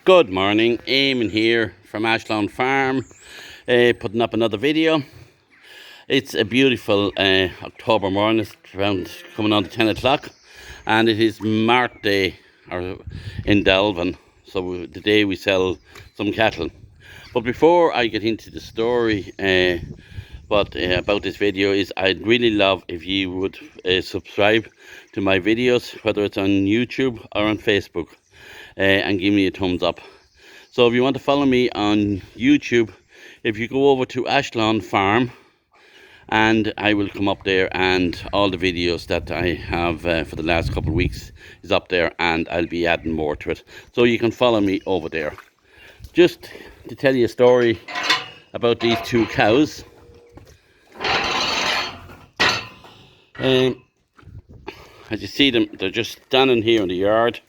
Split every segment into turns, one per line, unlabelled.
Good morning, Eamon here from Ashlawn Farm, putting up another video. It's a beautiful October morning, it's around coming on to 10 o'clock, and it is Mart Day in Delvin, so the day we sell some cattle. But before I get into the story, about this video is I'd really love if you would subscribe to my videos, whether it's on YouTube or on Facebook. And give me a thumbs up. So if you want to follow me on YouTube, if you go over to Ashlawn Farm, and I will come up there, and all the videos that I have for the last couple of weeks is up there, and I'll be adding more to it, so you can follow me over there. Just to tell you a story about these two cows. As you see them, they're just standing here in the yard.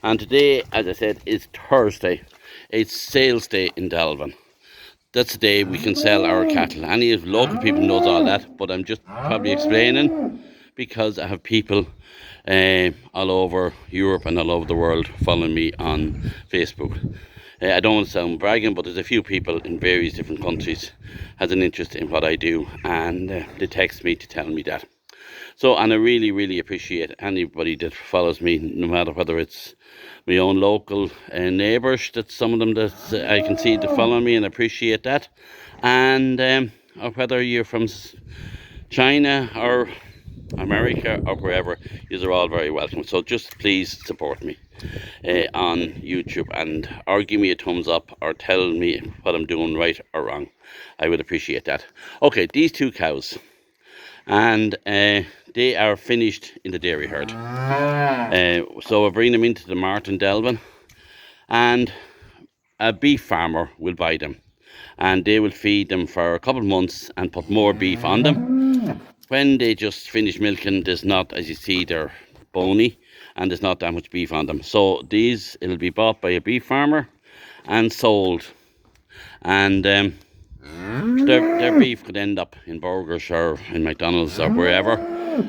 And today, as I said, is Thursday. It's sales day in Delvin. That's the day we can sell our cattle. Any of local people knows all that, but I'm just probably explaining because I have people all over Europe and all over the world following me on Facebook. I don't want to sound bragging, but there's a few people in various different countries has an interest in what I do, and they text me to tell me that. So, and I really, really appreciate anybody that follows me, no matter whether it's my own local neighbours, that some of them that I can see that follow me, and appreciate that. And or whether you're from China or America or wherever, you're all very welcome. So just please support me on YouTube, and or give me a thumbs up or tell me what I'm doing right or wrong. I would appreciate that. Okay, these two cows, and they are finished in the dairy herd. So I bring them into the mart in Delvin, and a beef farmer will buy them, and they will feed them for a couple of months and put more beef on them. When they just finish milking, there's not, as you see, they're bony and there's not that much beef on them. So these, it'll be bought by a beef farmer and sold, and their beef could end up in burgers or in McDonald's or wherever,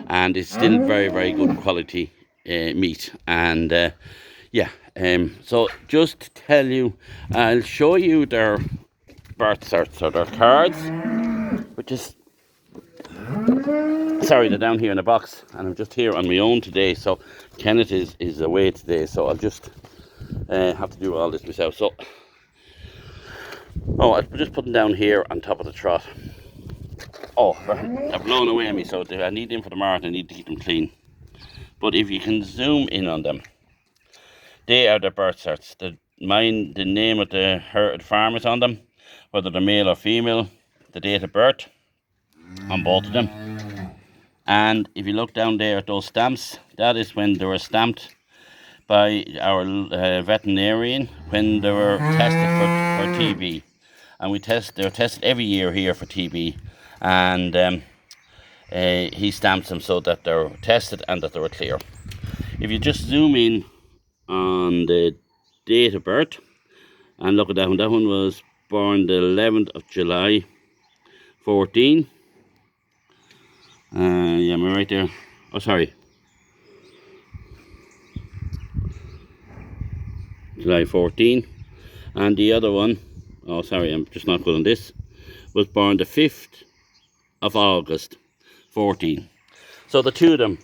and it's still very, very good quality meat. And so just to tell you, I'll show you their birth certs or their cards, which is, sorry, they're down here in a box, and I'm just here on my own today. So Kenneth is away today, so I'll just have to do all this myself. So I'm just putting down here on top of the trot. They're blown away at me, so I need them for the mart. I need to keep them clean. But if you can zoom in on them, they are the birth certs. The name of the farm is on them, whether they're male or female, the date of birth on both of them. And if you look down there at those stamps, that is when they were stamped by our veterinarian when they were tested for TB. And they're tested every year here for TB, and he stamps them so that they're tested and that they were clear. If you just zoom in on the date of birth and look at that one was born the 11th of July 14. Am I right there? Oh, sorry, July 14. And the other one, oh sorry, I'm just not good on this, was born the 5th of August 14. So the two of them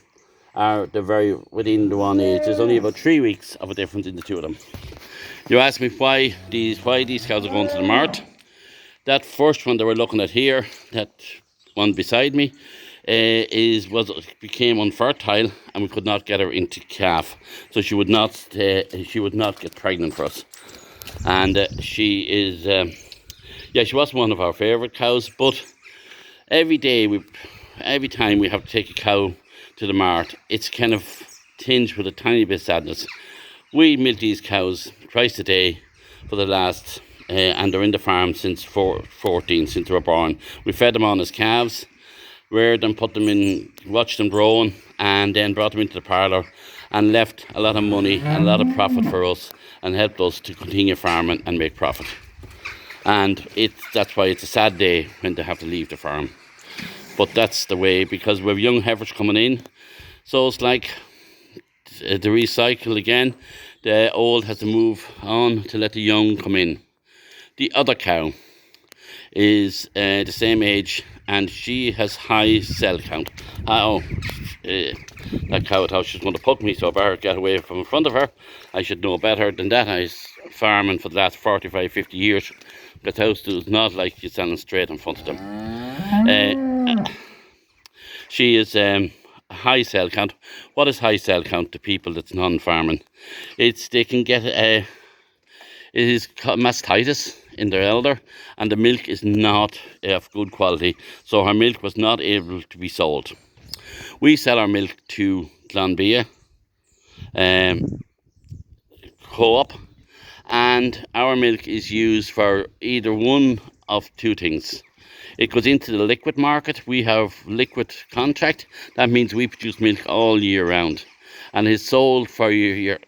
they're very within the one age. There's only about 3 weeks of a difference in the two of them. You asked me why these cows are going to the mart. That first one that we're looking at here, that one beside me, became unfertile, and we could not get her into calf, so she would not get pregnant for us. And she is she was one of our favorite cows, but every time we have to take a cow to the mart, it's kind of tinged with a tiny bit of sadness. We milk these cows twice a day for the last and they're in the farm since 14, since they were born. We fed them on as calves, reared them, put them in, watched them growing, and then brought them into the parlour and left a lot of money and a lot of profit for us, and helped us to continue farming and make profit. And that's why it's a sad day when they have to leave the farm. But that's the way, because we have young heifers coming in, so it's like the recycle again. The old has to move on to let the young come in. The other cow is the same age, and she has high cell count. That cow thought she was going to poke me, so I better get away from in front of her. I should know better than that. I was farming for the last 45-50 years. The house does not like you standing straight in front of them. She is high cell count. What is high cell count to people that's non-farming? They can get it is mastitis in their elder, and the milk is not of good quality, so her milk was not able to be sold. We sell our milk to Glanbia Co-op, and our milk is used for either one of two things. It goes into the liquid market. We have liquid contract. That means we produce milk all year round, and it's sold for the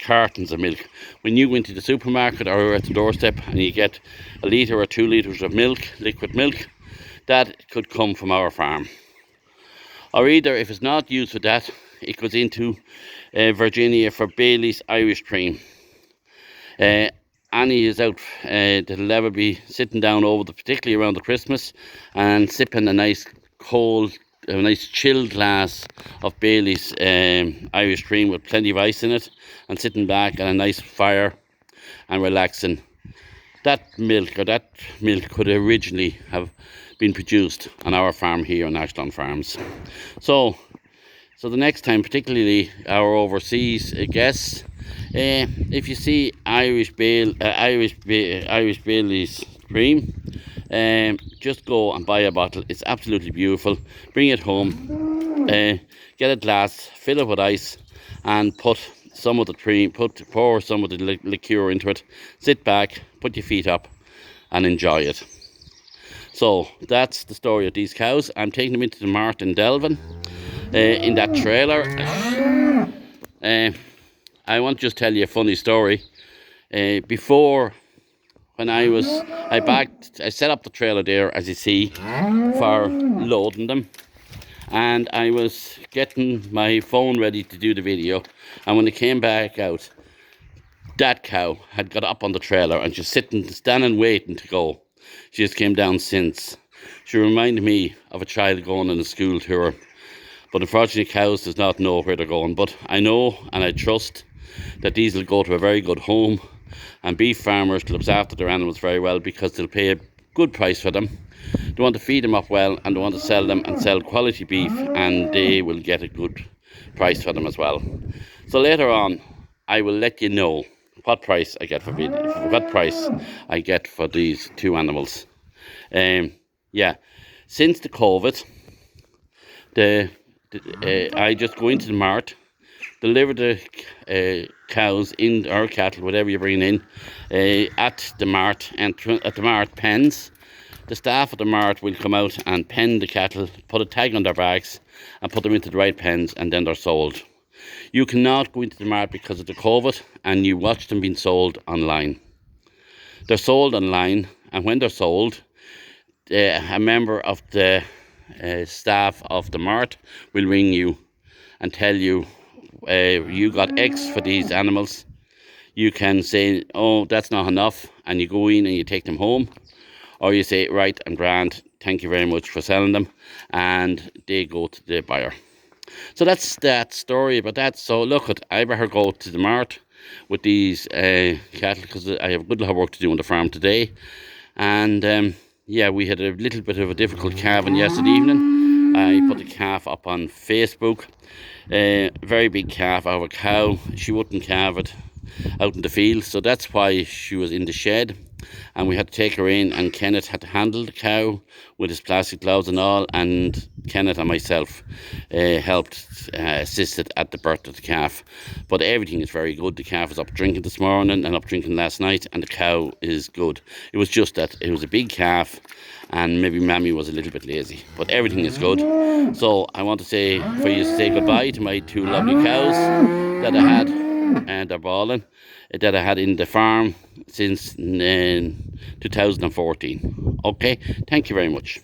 cartons of milk. When you go into the supermarket or at the doorstep and you get a litre or 2 litres of milk, liquid milk, that could come from our farm. Or either, if it's not used for that, it goes into Virginia for Bailey's Irish Cream. Annie is out, they'll ever be sitting down particularly around the Christmas, and sipping a nice chilled glass of Bailey's Irish Cream with plenty of ice in it, and sitting back at a nice fire and relaxing. That milk could originally have been produced on our farm here on Ashdown Farms. So the next time, particularly our overseas guests, if you see Irish Bailey's Cream, just go and buy a bottle. It's absolutely beautiful. Bring it home, get a glass, fill it with ice, and put some of the cream, pour some of the liqueur into it. Sit back, put your feet up, and enjoy it. So that's the story of these cows. I'm taking them into the mart in Delvin, in that trailer. I want to just tell you a funny story. Before, when I set up the trailer there, as you see, for loading them, and I was getting my phone ready to do the video, and when it came back out, that cow had got up on the trailer and she's standing waiting to go. She just came down since. She reminded me of a child going on a school tour, but unfortunately cows does not know where they're going. But I know and I trust that these will go to a very good home, and beef farmers look after their animals very well, because they'll pay a good price for them. They want to feed them up well, and they want to sell them and sell quality beef, and they will get a good price for them as well. So later on I will let you know what price I get for these two animals. Since the COVID, I just go into the mart, deliver the cows in, or cattle, whatever you bring in, at the mart pens. The staff at the mart will come out and pen the cattle, put a tag on their backs, and put them into the right pens, and then they're sold. You cannot go into the mart because of the COVID, and you watch them being sold online. They're sold online, and when they're sold, a member of the staff of the mart will ring you and tell you, you got X for these animals. You can say, oh, that's not enough, and you go in and you take them home, or you say, right, I'm grand, thank you very much for selling them, and they go to the buyer. So that's that story about that. So look, I better go to the mart with these cattle, because I have a good lot of work to do on the farm today. And we had a little bit of a difficult calving yesterday evening. I put the calf up on Facebook. Very big calf out of a cow. She wouldn't calve it out in the field, so that's why she was in the shed, and we had to take her in, and Kenneth had to handle the cow with his plastic gloves and all, and Kenneth and myself helped assisted at the birth of the calf. But everything is very good. The calf was up drinking this morning and up drinking last night, and the cow is good. It was just that it was a big calf, and maybe Mammy was a little bit lazy, but everything is good. So I want to say goodbye to my two lovely cows that I had, and they're balling, that I had in the farm since 2014. Okay, thank you very much.